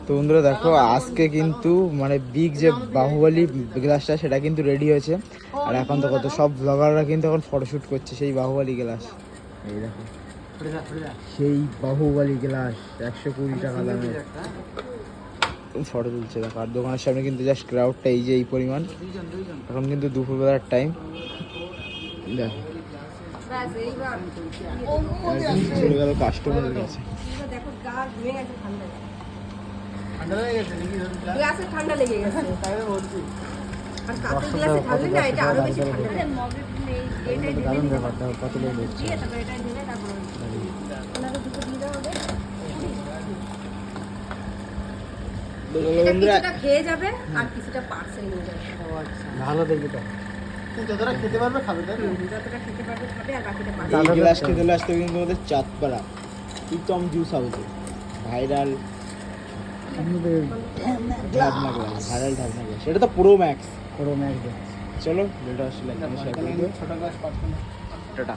তো বন্ধুরা দেখো আজকে কিন্তু মানে বিগ যে বাহুবলী গ্লাসটা সেটা কিন্তু রেডি হয়েছে। আর এখন তো কত সব ব্লগাররা কিন্তু এখন ফটোশ্যুট করছে সেই বাহুবলী গ্লাস। এই দেখো সেই বাহুবলী গ্লাস 120 টাকা দামের ফটো তুলছে দেখো। আর দোকানের সামনে কিন্তু জাস্ট ক্রাউডটা এই যে এই পরিমাণ। এখন কিন্তু দুপুরবেলার টাইম দেখো চলে গেল কাস্টমারের কাছে। ঠান্ডা লেগে গেছে আর কাঁচের গ্লাসে ঢাললে না এটা আরো বেশি ঠান্ডা লাগে। দারুণ ব্যাপার দেখো কত লোক হচ্ছে। কিছুটা খেয়ে যাবে আর কিছুটা পার্সেল নিয়ে যাবে। ভালো দেখি তো যতটা খেতে পারবে খাবে, তাই না? যতটা খেতে পারবে খাবে আর বাকিটা এই পার্সেল। গ্লাস খেতে আসতে কিন্তু ওদের চাঁদপাড়া প্রীতম জুস হাউসে ভাইরাল ঢাকনা গ্লাস, ভাইরাল ঢাকনা গ্লাস। এটা তো প্রো ম্যাক্স। চলো ভিডিওটা আসলে এখানে শেয়ার করে দিও। ছোট গ্লাস পার্সেল। টাটা।